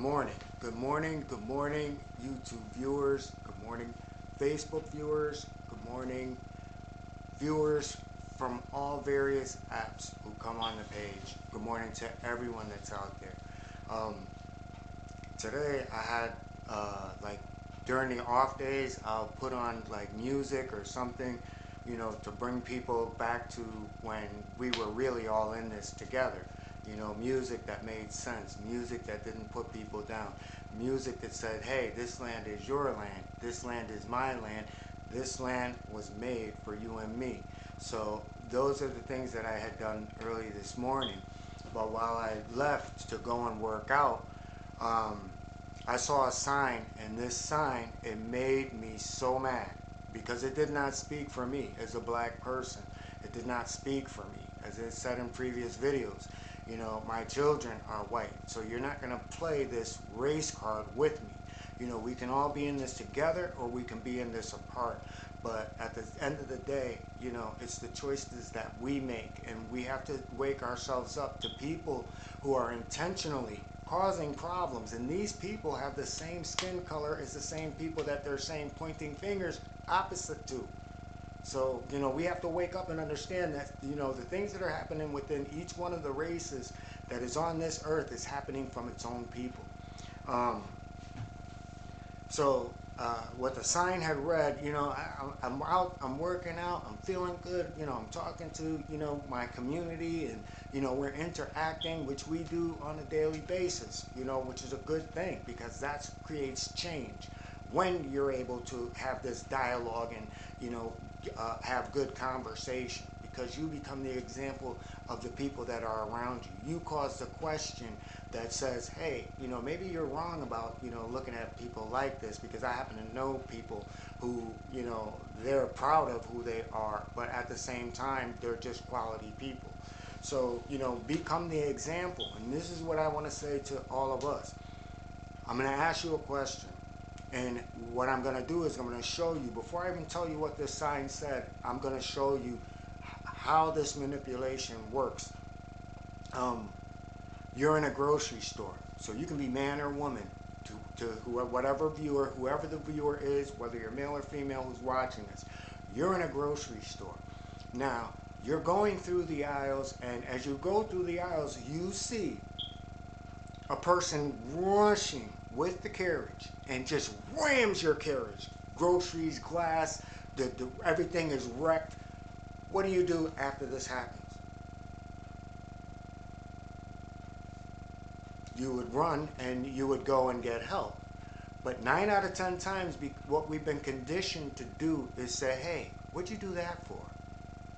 morning. Good morning. Good morning, YouTube viewers. Good morning, Facebook viewers. Good morning, viewers from all various apps who come on the page. Good morning to everyone that's out there. Um, Today I had like during the off days I'll put on like music or something, to bring people back to when we were really all in this together. Music that made sense, music that didn't put people down, music that said, hey, this land is your land, this land is my land, this land was made for you and me. So those are the things that I had done early this morning. But while I left to go and work out, I saw a sign, and this sign, it made me so mad because it did not speak for me as a black person. It did not speak for me. As I said in previous videos, my children are white, so you're not going to play this race card with me. We can all be in this together or we can be in this apart. But at the end of the day, it's the choices that we make, and we have to wake ourselves up to people who are intentionally causing problems. And these people have the same skin color as the same people that they're saying pointing fingers opposite to. So, we have to wake up and understand that, the things that are happening within each one of the races that is on this earth is happening from its own people. What the sign had read, I'm out, I'm working out, I'm feeling good, I'm talking to, my community, and, we're interacting, which we do on a daily basis, which is a good thing because that creates change. When you're able to have this dialogue and, have good conversation, because you become the example of the people that are around you. You cause the question that says, hey, maybe you're wrong about, looking at people like this, because I happen to know people who, they're proud of who they are, but at the same time, they're just quality people. So, become the example. And this is what I want to say to all of us. I'm going to ask you a question. And what I'm going to do is I'm going to show you, before I even tell you what this sign said, I'm going to show you how this manipulation works. You're in a grocery store, so you can be man or woman, to whatever viewer, whoever the viewer is, whether you're male or female who's watching this. You're in a grocery store. Now, you're going through the aisles, and as you go through the aisles, you see a person rushing with the carriage and just rams your carriage. Groceries, glass, everything is wrecked. What do you do after this happens? You would run and you would go and get help. But 9 out of 10 times, what we've been conditioned to do is say, hey, what'd you do that for?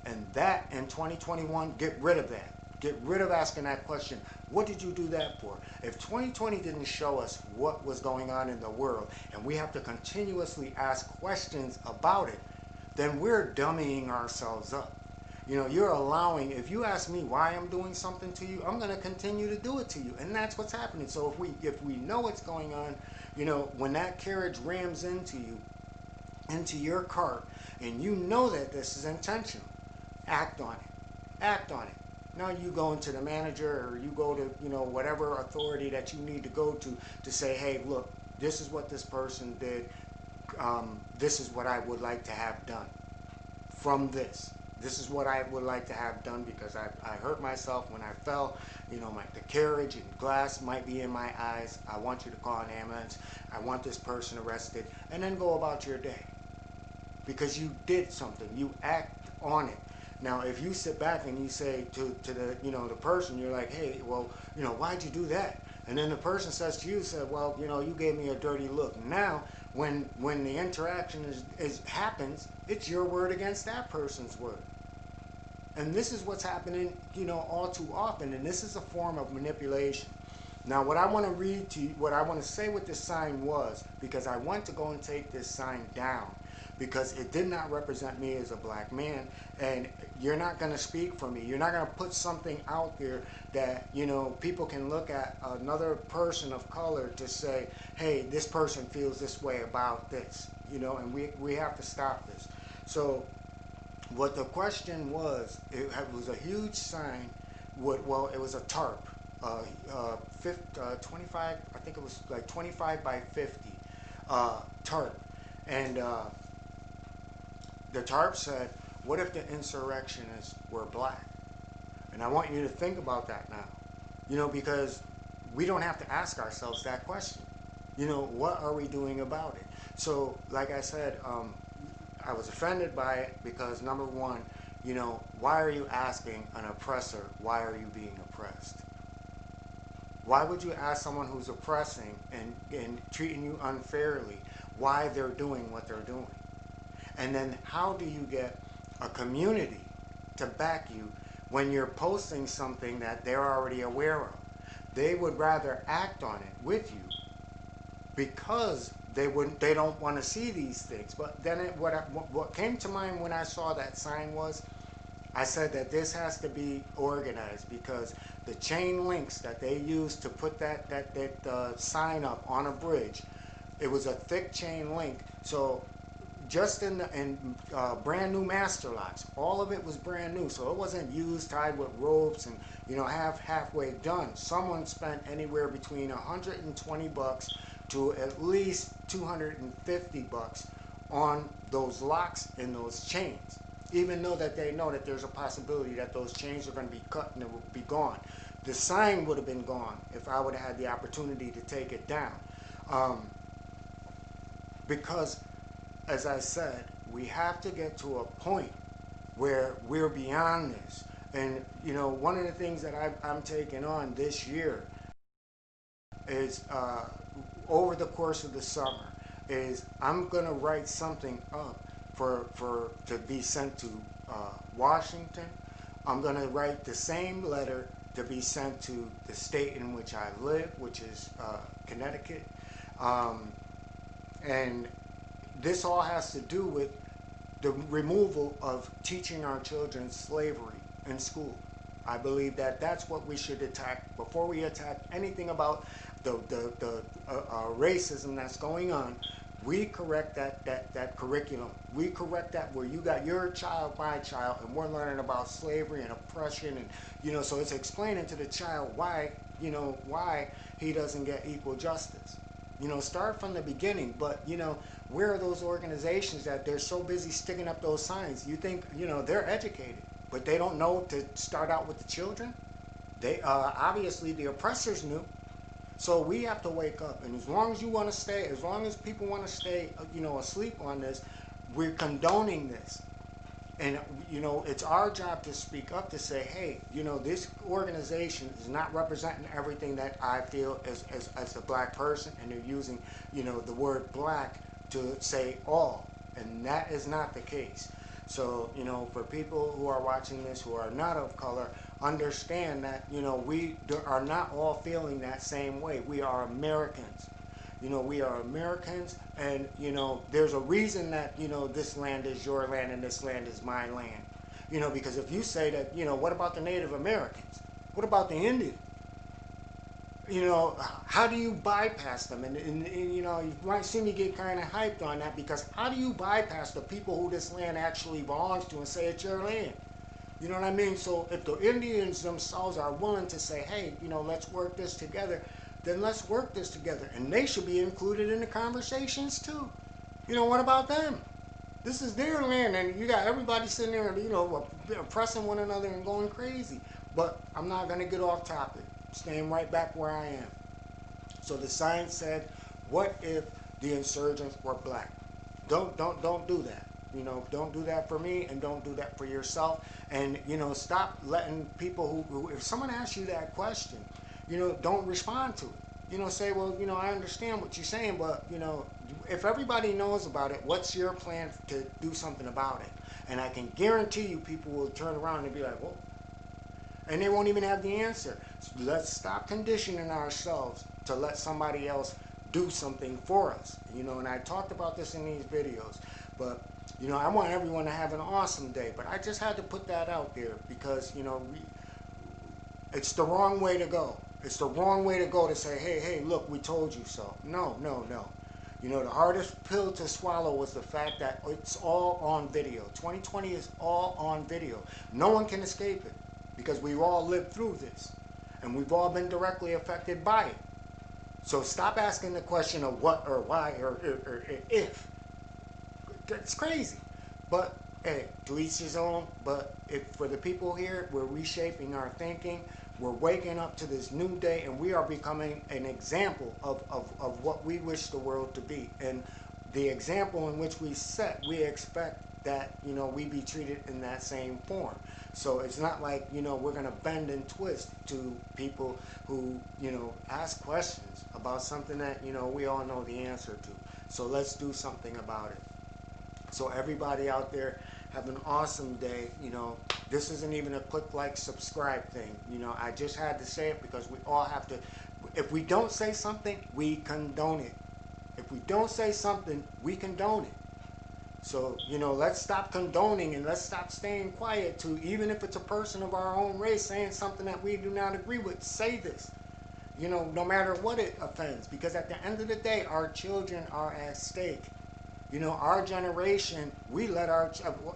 And that, in 2021, get rid of that. Get rid of asking that question. What did you do that for? If 2020 didn't show us what was going on in the world, and we have to continuously ask questions about it, then we're dummying ourselves up. You're allowing, if you ask me why I'm doing something to you, I'm going to continue to do it to you. And that's what's happening. So if we know what's going on, when that carriage rams into you, into your cart, and you know that this is intentional, act on it. Act on it. Now you go into the manager, or you go to, whatever authority that you need to go to say, hey, look, this is what this person did. This is what I would like to have done from this. This is what I would like to have done because I hurt myself when I fell. The carriage and glass might be in my eyes. I want you to call an ambulance. I want this person arrested, and then go about your day. Because you did something. You act on it. Now, if you sit back and you say to the, the person, you're like, hey, well, why'd you do that? And then the person says to you, well, you gave me a dirty look. Now, when the interaction happens, it's your word against that person's word. And this is what's happening, all too often. And this is a form of manipulation. Now, what I want to read to you, what I want to say what this sign was, because I want to go and take this sign down, because it did not represent me as a black man, and you're not going to speak for me. You're not going to put something out there that, people can look at another person of color to say, hey, this person feels this way about this, and we have to stop this. So what the question was, it was a huge sign, well, it was a tarp, 25, I think it was like 25 by 50 tarp. And the tarp said, what if the insurrectionists were black? And I want you to think about that now, because we don't have to ask ourselves that question. What are we doing about it? So, like I said, I was offended by it because, number one, why are you asking an oppressor, why are you being oppressed? Why would you ask someone who's oppressing and treating you unfairly why they're doing what they're doing? And then how do you get a community to back you when you're posting something that they're already aware of? They would rather act on it with you because they don't want to see these things. But then what came to mind when I saw that sign was, I said that this has to be organized, because the chain links that they used to put that sign up on a bridge, it was a thick chain link. So just in brand new master locks, all of it was brand new, so it wasn't used, tied with ropes and halfway done. Someone spent anywhere between $120 to at least $250 on those locks and those chains, even though that they know that there's a possibility that those chains are going to be cut and it will be gone. The sign would have been gone if I would have had the opportunity to take it down. Because, as I said, we have to get to a point where we're beyond this. And, one of the things that I'm taking on this year is, over the course of the summer, is I'm going to write something up to be sent to Washington. I'm going to write the same letter to be sent to the state in which I live, which is Connecticut. And this all has to do with the removal of teaching our children slavery in school. I believe that that's what we should attack before we attack anything about the racism that's going on. We correct that curriculum. We correct that where you got your child, my child, and we're learning about slavery and oppression, and so it's explaining to the child why he doesn't get equal justice. Start from the beginning. But where are those organizations that they're so busy sticking up those signs? You think they're educated, but they don't know to start out with the children? They obviously the oppressors knew. So we have to wake up, and as long as people want to stay, asleep on this, we're condoning this. And, it's our job to speak up, to say, hey, this organization is not representing everything that I feel as a black person, and they're using, the word black to say all, and that is not the case. So, for people who are watching this who are not of color, understand that, we are not all feeling that same way. We are Americans. We are Americans, and, there's a reason that, this land is your land and this land is my land. Because if you say that, what about the Native Americans? What about the Indians? How do you bypass them? And you might see me get kind of hyped on that, because how do you bypass the people who this land actually belongs to and say it's your land? You know what I mean? So if the Indians themselves are willing to say, hey, let's work this together, then let's work this together. And they should be included in the conversations too. What about them? This is their land, and you got everybody sitting there, oppressing one another and going crazy. But I'm not going to get off topic. Staying right back where I am. So the sign said, what if the insurgents were black? Don't do that. Don't do that for me, and don't do that for yourself. And, stop letting people who if someone asks you that question, don't respond to it. Say, well, I understand what you're saying, but, if everybody knows about it, what's your plan to do something about it? And I can guarantee you people will turn around and be like, well, and they won't even have the answer. So let's stop conditioning ourselves to let somebody else do something for us. And I talked about this in these videos, but I want everyone to have an awesome day. But I just had to put that out there because it's the wrong way to go. It's the wrong way to go to say, hey, look, we told you so. No. The hardest pill to swallow was the fact that it's all on video. 2020 is all on video. No one can escape it, because we've all lived through this. and we've all been directly affected by it. So stop asking the question of what or why or if. It's crazy. But hey, to each his own. But if for the people here, we're reshaping our thinking. We're waking up to this new day, and we are becoming an example of what we wish the world to be. And the example in which we set, we expect that, we be treated in that same form. So it's not like, we're going to bend and twist to people who, ask questions about something that, we all know the answer to. So let's do something about it. So everybody out there, have an awesome day. This isn't even a click, like, subscribe thing. I just had to say it because we all have to. If we don't say something, we condone it. If we don't say something, we condone it. So, let's stop condoning and let's stop staying quiet to, even if it's a person of our own race saying something that we do not agree with, say this. No matter what it offends. Because at the end of the day, our children are at stake. Our generation, we let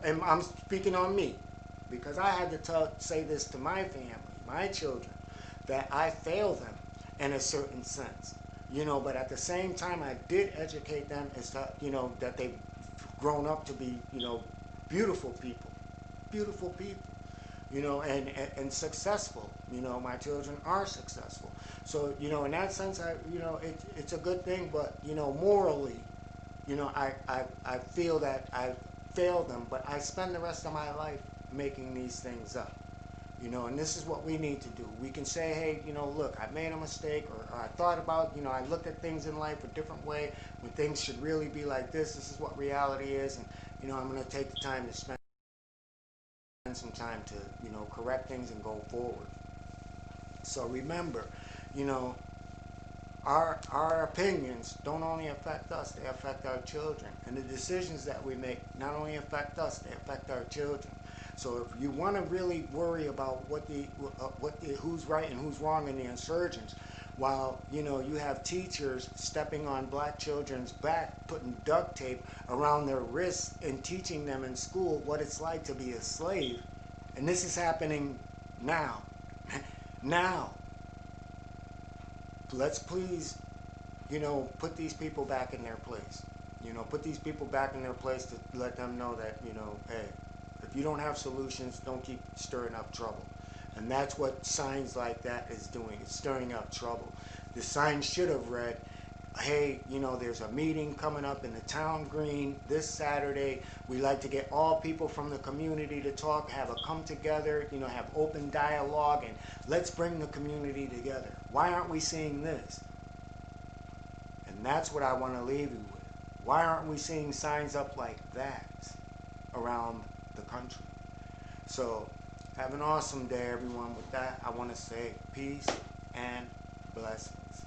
and I'm speaking on me, because I had to say this to my family, my children, that I failed them in a certain sense. But at the same time, I did educate them as to, that they've grown up to be, beautiful people, and successful. My children are successful. So, in that sense, it's a good thing, but, morally, I feel that I failed them, but I spend the rest of my life making these things up. And this is what we need to do. We can say, hey, look, I made a mistake, or I thought about, I looked at things in life a different way, when things should really be like this. This is what reality is, and, I'm going to take the time to spend some time to, correct things and go forward. So remember, our opinions don't only affect us, they affect our children. And the decisions that we make not only affect us, they affect our children. So if you want to really worry about who's right and who's wrong in the insurgents, while you have teachers stepping on black children's back, putting duct tape around their wrists and teaching them in school what it's like to be a slave, and this is happening now. Now, let's please, put these people back in their place. Put these people back in their place to let them know that, hey, if you don't have solutions, don't keep stirring up trouble. And that's what signs like that is doing. It's stirring up trouble. The sign should have read, hey, there's a meeting coming up in the town green this Saturday. We like to get all people from the community to talk, have a come together, have open dialogue, and let's bring the community together. Why aren't we seeing this? And that's what I want to leave you with. Why aren't we seeing signs up like that around the country? So have an awesome day, everyone. With that, I want to say peace and blessings.